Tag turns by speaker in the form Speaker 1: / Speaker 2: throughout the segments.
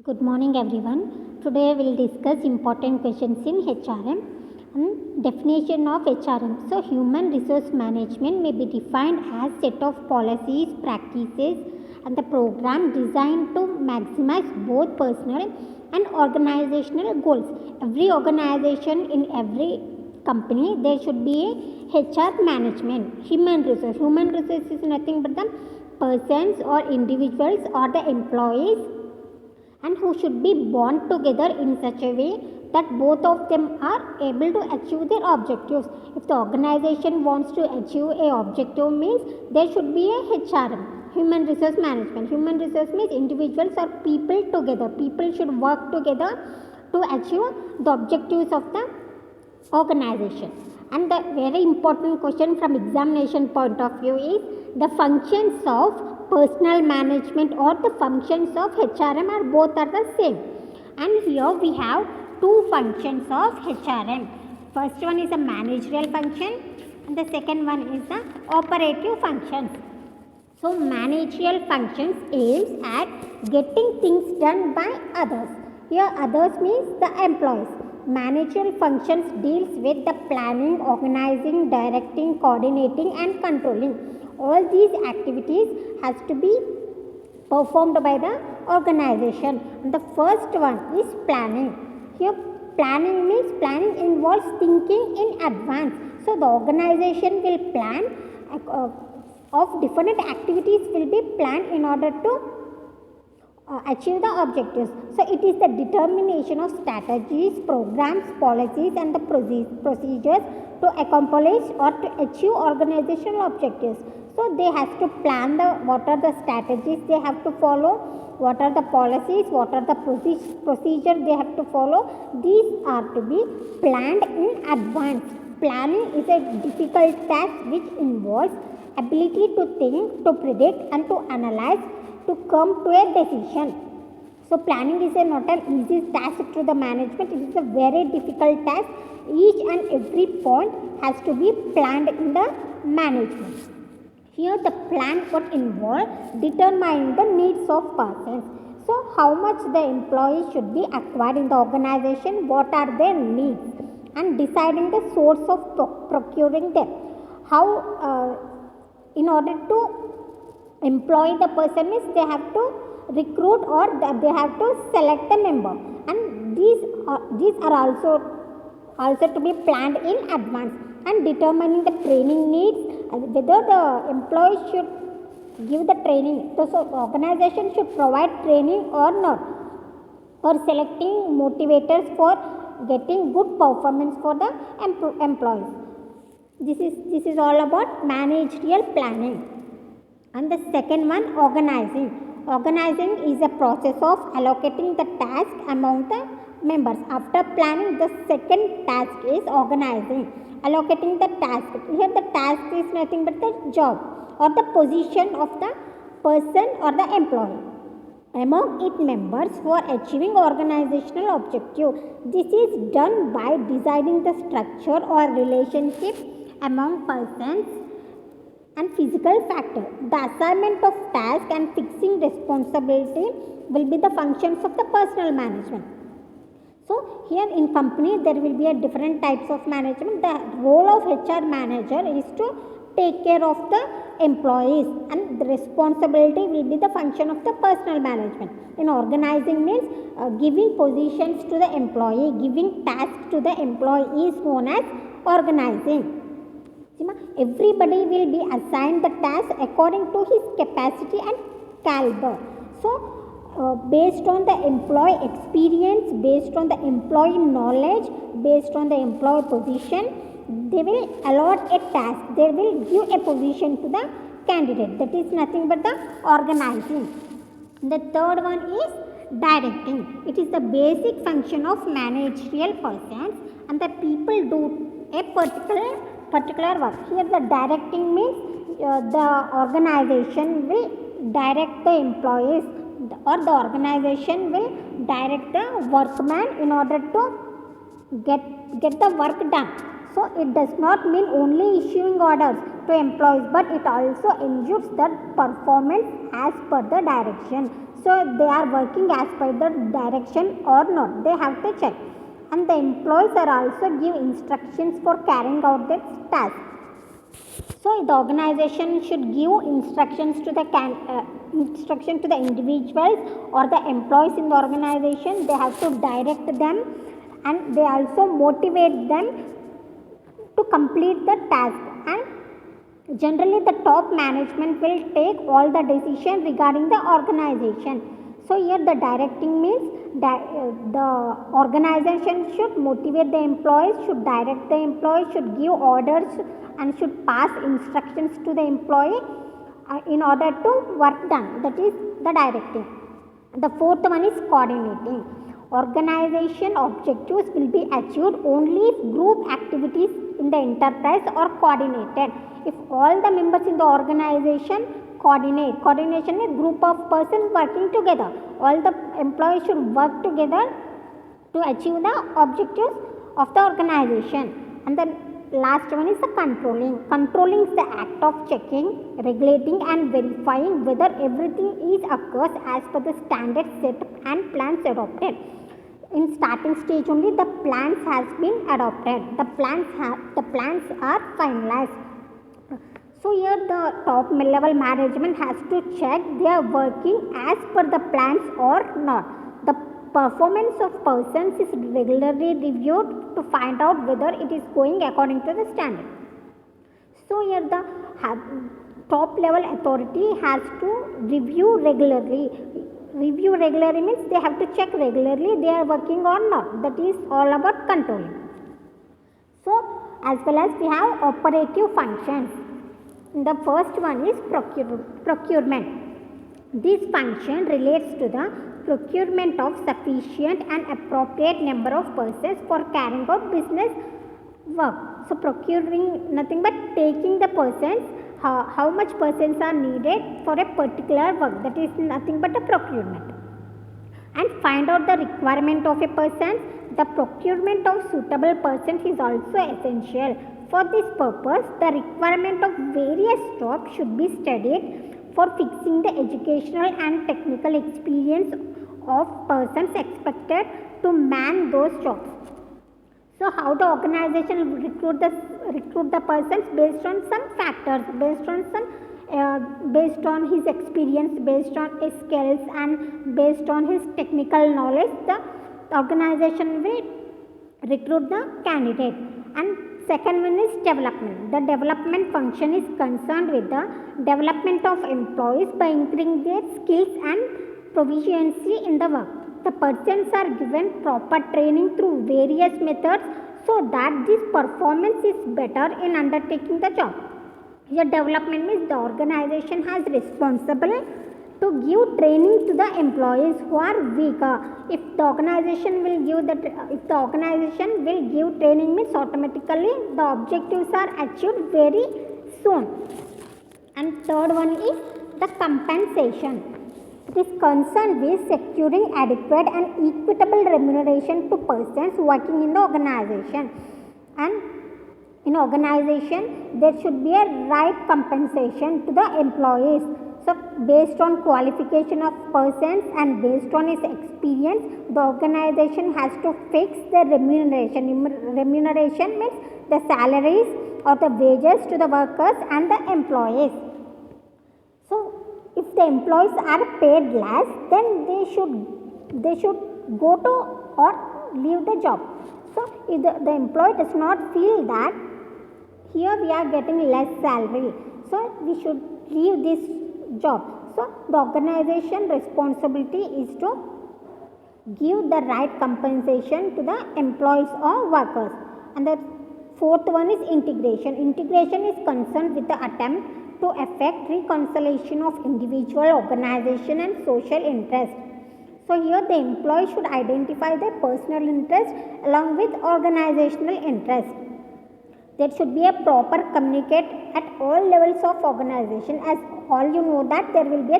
Speaker 1: Good morning, everyone. Today we will discuss important questions in HRM and definition of HRM. So, human resource management may be defined as set of policies, practices, and the program designed to maximize both personal and organizational goals. Every organization in every company there should be a HR management, human resource. Human resource is nothing but the persons or individuals or the employees and who should be bond together in such a way that both of them are able to achieve their objectives. If the organization wants to achieve a objective means there should be a HRM, human resource management. Human resource means individuals or people together. People should work together to achieve the objectives of the organization. And the very important question from examination point of view is the functions of personal management or the functions of HRM are both are the same. And here we have two functions of HRM. First one is a managerial function and the second one is the operative functions. So managerial functions aims at getting things done by others. Here others means the employees. Managerial functions deals with the planning, organizing, directing, coordinating and controlling. All these activities has to be performed by the organization. And the first one is planning. Here planning means planning involves thinking in advance. So the organization will plan of different activities will be planned in order to achieve the objectives. So it is the determination of strategies, programs, policies and the procedures to accomplish or to achieve organizational objectives. So they have to plan what are the strategies they have to follow, what are the policies, what are the procedures they have to follow. These are to be planned in advance. Planning is a difficult task which involves ability to think, to predict and to analyze to come to a decision. So planning is not an easy task to the management. It is a very difficult task. Each and every point has to be planned in the management. Here the plan would involve determining the needs of persons. So how much the employees should be acquired in the organization, what are their needs and deciding the source of procuring them. How in order to employ the person is they have to recruit or they have to select the member, and these are also to be planned in advance. And determining the training needs, whether the employee should give the training, so organization should provide training or not, or selecting motivators for getting good performance for the employees. This is all about managerial planning. And the second one, organizing. Organizing is a process of allocating the task among the members. After planning, the second task is organizing, allocating the task. Here the task is nothing but the job or the position of the person or the employee among its members for achieving organizational objective. This is done by designing the structure or relationship among persons and physical factor. The assignment of task and fixing responsibility will be the functions of the personal management. So here in company there will be a different types of management. The role of HR manager is to take care of the employees, and the responsibility will be the function of the personal management. In organizing means giving positions to the employee, giving tasks to the employee is known as organizing. Everybody will be assigned the task according to his capacity and caliber. So based on the employee experience, based on the employee knowledge, based on the employee position, they will allot a task. They will give a position to the candidate. That is nothing but the organizing. The third one is directing. It is the basic function of managerial persons, and the people do a particular work. Here the directing means the organization will direct the employees, or the organization will direct the workman in order to get the work done. So it does not mean only issuing orders to employees, but it also ensures that performance as per the direction. So they are working as per the direction or not. They have to check. And the employees are also give instructions for carrying out their task. So the organization should give instructions to the individuals or the employees in the organization. They have to direct them, and they also motivate them to complete the task. And generally the top management will take all the decision regarding the organization. So here the directing means the organization should motivate the employees, should direct the employees, should give orders, and should pass instructions to the employee in order to work done. That is the directing. The fourth one is coordinating. Organization objectives will be achieved only if group activities in the enterprise are coordinated. If all the members in the organization coordinate, coordination is group of persons working together. All the employees should work together to achieve the objectives of the organization. And the last one is the controlling. Controlling is the act of checking, regulating and verifying whether everything is occurs as per the standard set and plans adopted. In starting stage only the plans has been adopted. The plans are finalized. So here the top level management has to check they are working as per the plans or not. The performance of persons is regularly reviewed to find out whether it is going according to the standard. So here the top level authority has to review regularly. Review regularly means they have to check regularly they are working or not. That is all about controlling. So as well as we have operative functions. The first one is procurement. This function relates to the procurement of sufficient and appropriate number of persons for carrying out business work. So procuring nothing but taking the persons, how much persons are needed for a particular work. That is nothing but a procurement. And find out the requirement of a person. The procurement of suitable persons is also essential. For this purpose, the requirement of various jobs should be studied for fixing the educational and technical experience of persons expected to man those jobs. So how the organization will recruit the persons based on some factors, based on his experience, based on his skills, and based on his technical knowledge. The organization will recruit the candidate. And second one is development. The development function is concerned with the development of employees by increasing their skills and proficiency in the work. The persons are given proper training through various methods so that this performance is better in undertaking the job. Here development means the organization has responsible to give training to the employees who are weaker. If the organization will give training means automatically the objectives are achieved very soon. And third one is the compensation. It is concerned with securing adequate and equitable remuneration to persons working in the organization. And in organization there should be a right compensation to the employees. So based on qualification of persons and based on his experience, the organization has to fix the remuneration. Remuneration means the salaries or the wages to the workers and the employees. So if the employees are paid less, then they should go to or leave the job. So if the employee does not feel that here we are getting less salary, so we should leave this job. So the organization responsibility is to give the right compensation to the employees or workers. And the fourth one is integration. Integration is concerned with the attempt to effect reconciliation of individual, organization and social interest. So here the employee should identify their personal interest along with organizational interest. There should be a proper communicate at all levels of organization. As all you know that there will be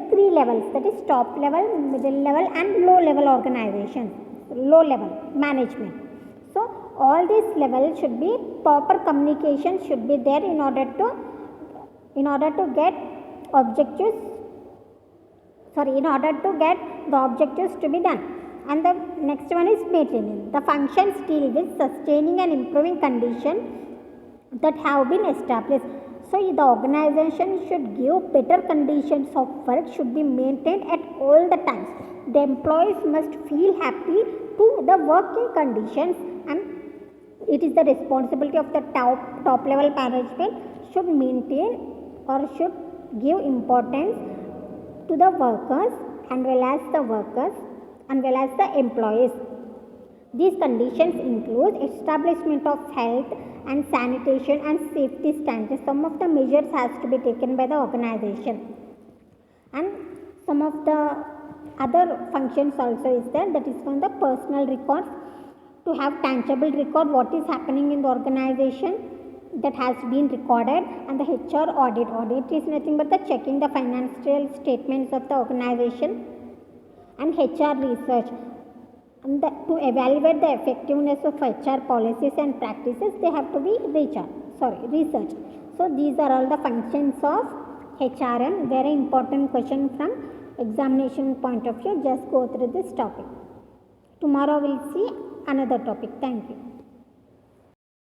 Speaker 1: three levels, that is top level, middle level and low level organization, low level management. So all these levels should be proper communication should be there in order to get objectives, in order to get the objectives to be done. And the next one is maintenance. The functions deal with sustaining and improving conditions that have been established. So the organization should give better conditions of work, should be maintained at all the times. The employees must feel happy to the working conditions, and it is the responsibility of the top level management should maintain or should give importance to the workers and well as the employees. These conditions include establishment of health and sanitation and safety standards. Some of the measures has to be taken by the organization, and some of the other functions also is there, that is from the personal records, to have tangible record what is happening in the organization that has been recorded. And the HR audit is nothing but the checking the financial statements of the organization. And HR research, and to evaluate the effectiveness of HR policies and practices, they have to be research. So these are all the functions of HRM. Very important question from examination point of view. Just go through this topic. Tomorrow we'll see another topic. Thank you.